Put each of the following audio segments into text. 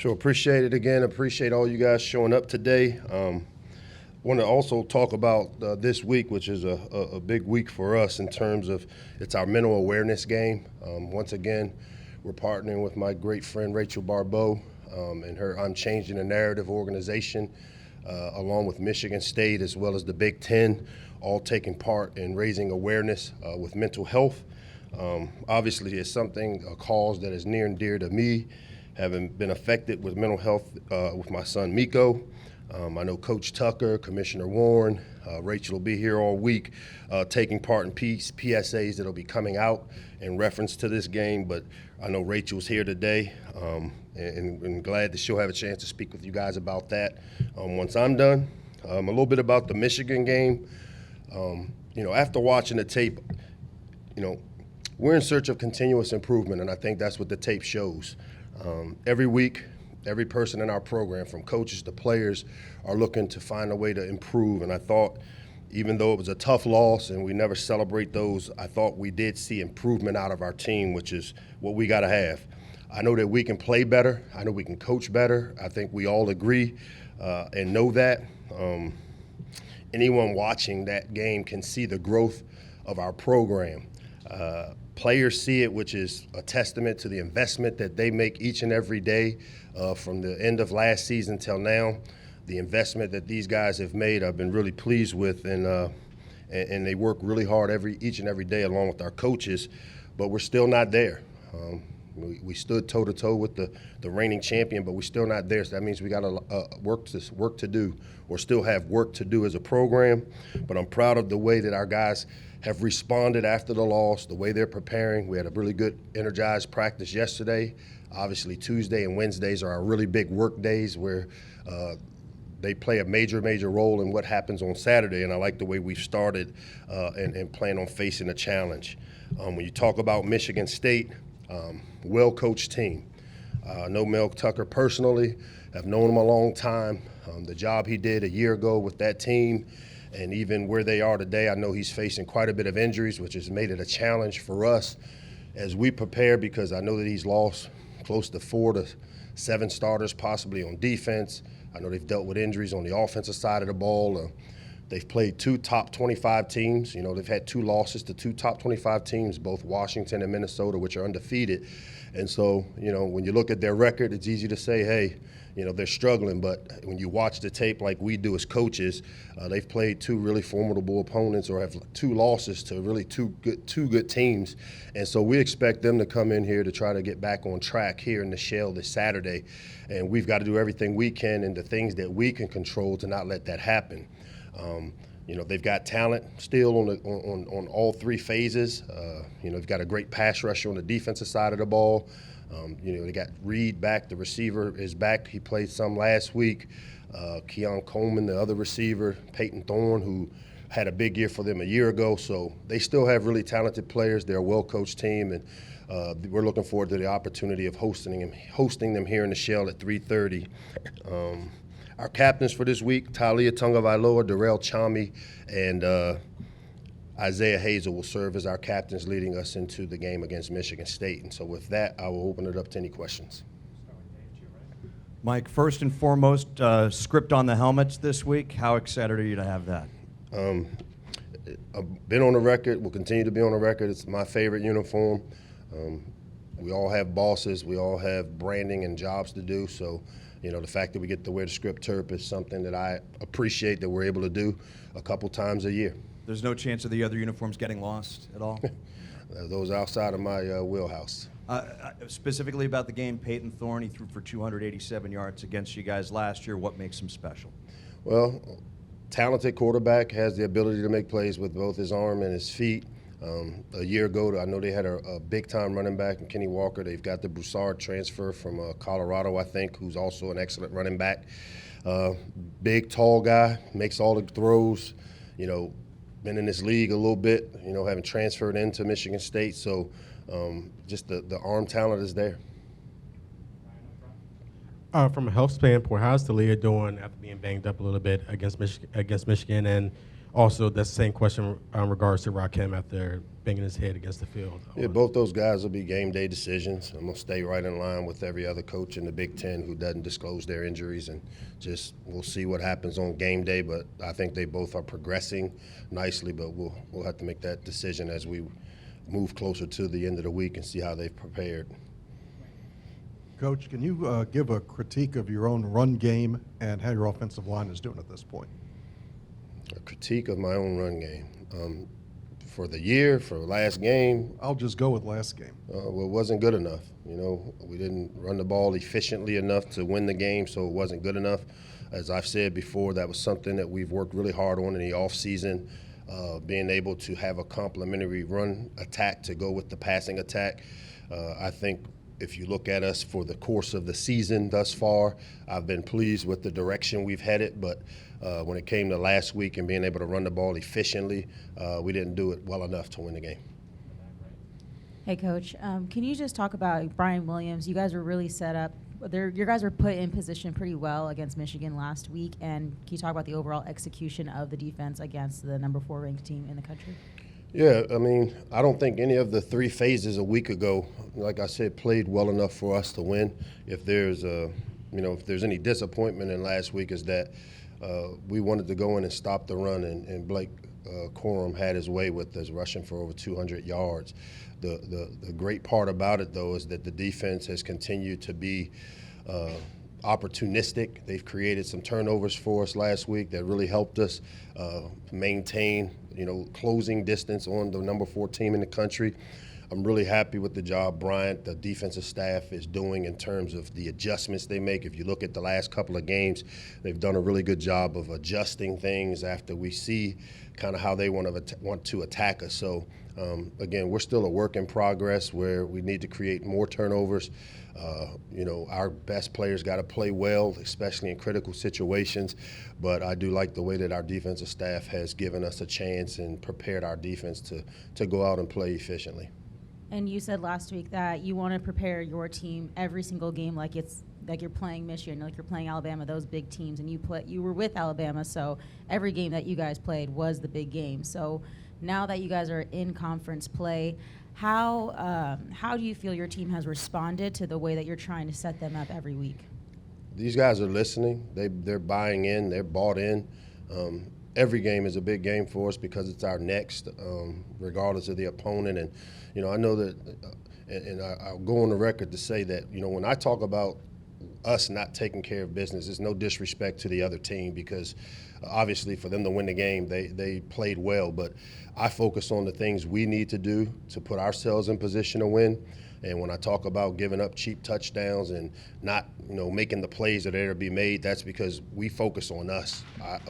Sure, appreciate it again. Appreciate all you guys showing up today. Want to also talk about this week, which is a big week for us in terms of it's our mental awareness game. Once again, we're partnering with my great friend Rachel Barbeau and her I'm Changing the Narrative organization, along with Michigan State as well as the Big Ten, all taking part in raising awareness with mental health. Obviously, it's a cause that is near and dear to me, having been affected with mental health with my son Miko. I know Coach Tucker, Commissioner Warren, Rachel will be here all week taking part in PSAs that will be coming out in reference to this game, but I know Rachel's here today and glad that she'll have a chance to speak with you guys about that once I'm done. A little bit about the Michigan game. After watching the tape, we're in search of continuous improvement, and I think that's what the tape shows. Every week, every person in our program, from coaches to players, are looking to find a way to improve. And I thought, even though it was a tough loss and we never celebrate those, I thought we did see improvement out of our team, which is what we got to have. I know that we can play better. I know we can coach better. I think we all agree and know that. Anyone watching that game can see the growth of our program. Players see it, which is a testament to the investment that they make each and every day from the end of last season till now. The investment that these guys have made, I've been really pleased with, and they work really hard each and every day along with our coaches, but we're still not there. We stood toe-to-toe with the reigning champion, but we're still not there, so that means we got work to do, or still have work to do as a program. But I'm proud of the way that our guys have responded after the loss, the way they're preparing. We had a really good, energized practice yesterday. Obviously, Tuesday and Wednesdays are our really big work days where they play a major role in what happens on Saturday, and I like the way we've started and plan on facing a challenge. When you talk about Michigan State, well-coached team. I know Mel Tucker personally. I've known him a long time. The job he did a year ago with that team, and even where they are today, I know he's facing quite a bit of injuries, which has made it a challenge for us as we prepare, because I know that he's lost close to 4 to 7 starters possibly on defense. I know they've dealt with injuries on the offensive side of the ball. They've played 2 top 25 teams. They've had 2 losses to 2 top 25 teams, both Washington and Minnesota, which are undefeated. And so, when you look at their record, it's easy to say, hey, they're struggling. But when you watch the tape like we do as coaches, they've played 2 really formidable opponents, or have 2 losses to really two good teams. And so we expect them to come in here to try to get back on track here in the Shell this Saturday. And we've got to do everything we can and the things that we can control to not let that happen. They've got talent still on all 3 phases. They've got a great pass rusher on the defensive side of the ball. They got Reed back. The receiver is back. He played some last week. Keon Coleman, the other receiver, Peyton Thorne, who had a big year for them a year ago. So they still have really talented players. They're a well-coached team, and we're looking forward to the opportunity of hosting them here in the Shell at 3:30. Our captains for this week, Talia Tungavailoa, Darrell Chami, and Isaiah Hazel will serve as our captains leading us into the game against Michigan State. And so with that, I will open it up to any questions. Mike, first and foremost, script on the helmets this week. How excited are you to have that? I've been on the record, will continue to be on the record. It's my favorite uniform. We all have bosses. We all have branding and jobs to do. So, the fact that we get to wear the script Terp is something that I appreciate that we're able to do a couple times a year. There's no chance of the other uniforms getting lost at all? Those outside of my wheelhouse. Specifically about the game, Peyton Thorne, he threw for 287 yards against you guys last year. What makes him special? Well, talented quarterback, has the ability to make plays with both his arm and his feet. A year ago, I know they had a big-time running back in Kenny Walker. They've got the Broussard transfer from Colorado, I think, who's also an excellent running back. Big, tall guy, makes all the throws. Been in this league a little bit, having transferred into Michigan State. So just the arm talent is there. From a health standpoint, how's Talia doing after being banged up a little bit against Michigan? And Also, that same question in regards to Rakim after banging his head against the field. Yeah, both those guys will be game day decisions. I'm going to stay right in line with every other coach in the Big Ten who doesn't disclose their injuries, and just we'll see what happens on game day. But I think they both are progressing nicely, but we'll have to make that decision as we move closer to the end of the week and see how they've prepared. Coach, can you give a critique of your own run game and how your offensive line is doing at this point? A critique of my own run game. For the year, for the last game, I'll just go with last game. well, it wasn't good enough. You know, we didn't run the ball efficiently enough to win the game, so it wasn't good enough. As I've said before, that was something that we've worked really hard on in the offseason, being able to have a complementary run attack to go with the passing attack. I think if you look at us for the course of the season thus far, I've been pleased with the direction we've headed, but when it came to last week and being able to run the ball efficiently, we didn't do it well enough to win the game. Hey, Coach, can you just talk about Brian Williams? You guys were really set up. Your guys were put in position pretty well against Michigan last week, and can you talk about the overall execution of the defense against the number 4 ranked team in the country? Yeah, I mean, I don't think any of the 3 phases a week ago, like I said, played well enough for us to win. If there's if there's any disappointment in last week, is that we wanted to go in and stop the run, and Blake Corum had his way with us, rushing for over 200 yards. The great part about it, though, is that the defense has continued to be opportunistic. They've created some turnovers for us last week that really helped us maintain, closing distance on the number 4 team in the country. I'm really happy with the job Bryant, the defensive staff, is doing in terms of the adjustments they make. If you look at the last couple of games, they've done a really good job of adjusting things after we see kind of how they want to attack us. So, again, we're still a work in progress where we need to create more turnovers. Our best players got to play well, especially in critical situations. But I do like the way that our defensive staff has given us a chance and prepared our defense to go out and play efficiently. And you said last week that you want to prepare your team every single game like you're playing Michigan, like you're playing Alabama, those big teams, and you were with Alabama, so every game that you guys played was the big game. So now that you guys are in conference play, how do you feel your team has responded to the way that you're trying to set them up every week? These guys are listening. They're buying in. They're bought in. Every game is a big game for us because it's our next, regardless of the opponent. And, I know that, and I'll go on the record to say that, when I talk about us not taking care of business, it's no disrespect to the other team because obviously for them to win the game, they played well. But I focus on the things we need to do to put ourselves in position to win. And when I talk about giving up cheap touchdowns and not, making the plays that are to be made, that's because we focus on us.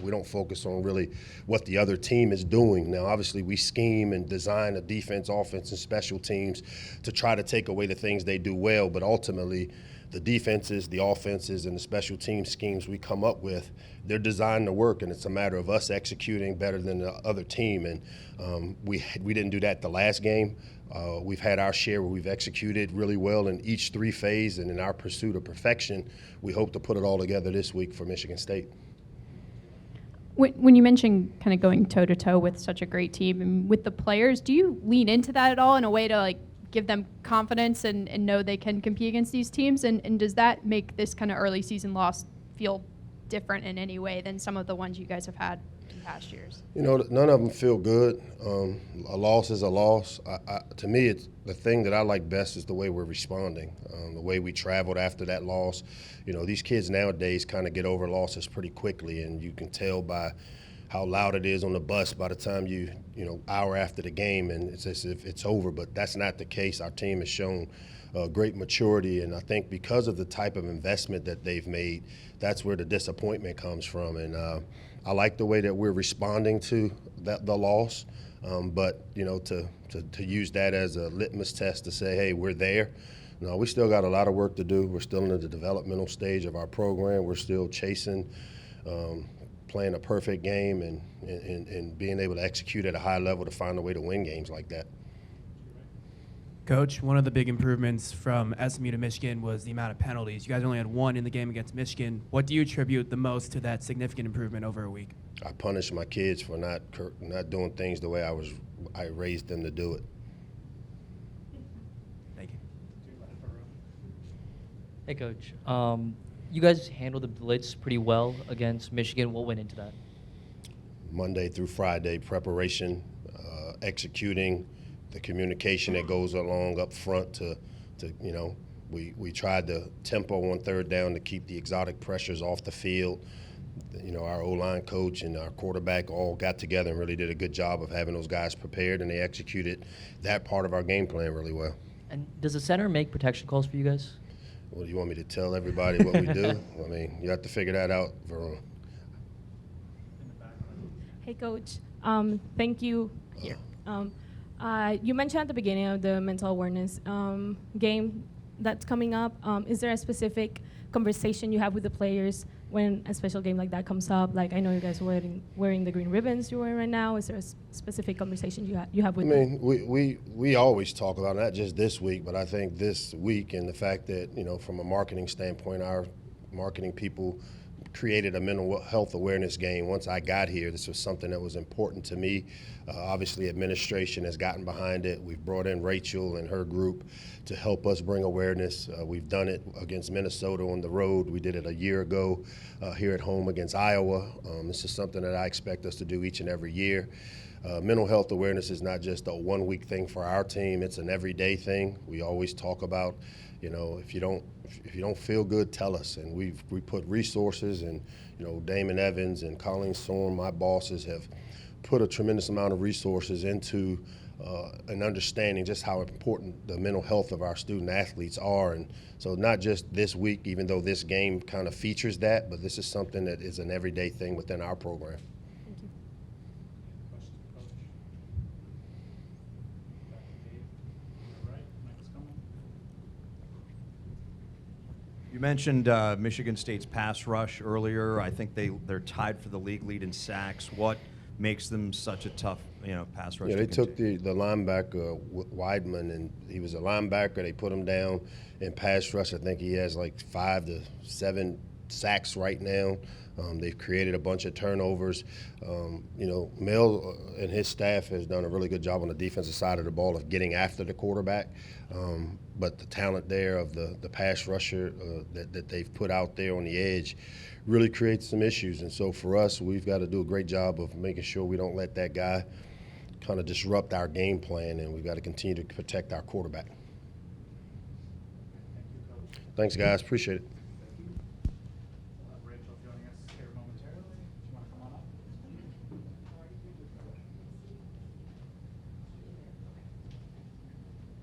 We don't focus on really what the other team is doing. Now, obviously, we scheme and design a defense, offense, and special teams to try to take away the things they do well, but ultimately, the defenses, the offenses, and the special team schemes we come up with, they're designed to work, and it's a matter of us executing better than the other team. And we didn't do that the last game. We've had our share where we've executed really well in each 3 phase, and in our pursuit of perfection, we hope to put it all together this week for Michigan State. When you mention kind of going toe-to-toe with such a great team and with the players, do you lean into that at all in a way to give them confidence and know they can compete against these teams? And does that make this kind of early season loss feel different in any way than some of the ones you guys have had in past years? None of them feel good. A loss is a loss. To me, it's the thing that I like best is the way we're responding, the way we traveled after that loss. These kids nowadays kind of get over losses pretty quickly, and you can tell by how loud it is on the bus by the time hour after the game, and it's as if it's over. But that's not the case. Our team has shown great maturity, and I think because of the type of investment that they've made, that's where the disappointment comes from. And I like the way that we're responding to the loss, but to use that as a litmus test to say, hey, we're there. No, we still got a lot of work to do. We're still in the developmental stage of our program. We're still chasing, playing a perfect game and being able to execute at a high level to find a way to win games like that. Coach, one of the big improvements from SMU to Michigan was the amount of penalties. You guys only had one in the game against Michigan. What do you attribute the most to that significant improvement over a week? I punish my kids for not doing things the way I raised them to do it. Thank you. Hey, Coach. You guys handled the blitz pretty well against Michigan. What went into that? Monday through Friday preparation, executing, the communication that goes along up front to we tried to tempo on third down to keep the exotic pressures off the field. Our O-line coach and our quarterback all got together and really did a good job of having those guys prepared, and they executed that part of our game plan really well. And does the center make protection calls for you guys? Well, you want me to tell everybody what we do? I mean, you have to figure that out, Verona. Hey, Coach. Thank you. Here. You mentioned at the beginning of the mental awareness game that's coming up. Is there a specific conversation you have with the players when a special game like that comes up? Like, I know you guys are wearing the green ribbons you're wearing right now. Is there a specific conversation you have with them? We always talk about, not just this week, but I think this week and the fact that, from a marketing standpoint, our marketing people created a mental health awareness game. Once I got here, this was something that was important to me. Obviously, administration has gotten behind it. We've brought in Rachel and her group to help us bring awareness. We've done it against Minnesota on the road. We did it a year ago here at home against Iowa. This is something that I expect us to do each and every year. Mental health awareness is not just a one-week thing for our team. It's an everyday thing. We always talk about, if you don't feel good, tell us. And we put resources, and Damon Evans and Colleen Sorm, my bosses, have put a tremendous amount of resources into an understanding just how important the mental health of our student athletes are. And so not just this week, even though this game kind of features that, but this is something that is an everyday thing within our program. Thank you. You mentioned Michigan State's pass rush earlier. I think they're tied for the league lead in sacks. What makes them such a tough, pass rush? Yeah, they took the linebacker Weidman, and he was a linebacker. They put him down in pass rush. I think he has like 5 to 7 sacks right now. They've created a bunch of turnovers. Mel and his staff has done a really good job on the defensive side of the ball of getting after the quarterback. But the talent there of the pass rusher that they've put out there on the edge really creates some issues. And so for us, we've got to do a great job of making sure we don't let that guy kind of disrupt our game plan, and we've got to continue to protect our quarterback. Thanks, guys. Appreciate it.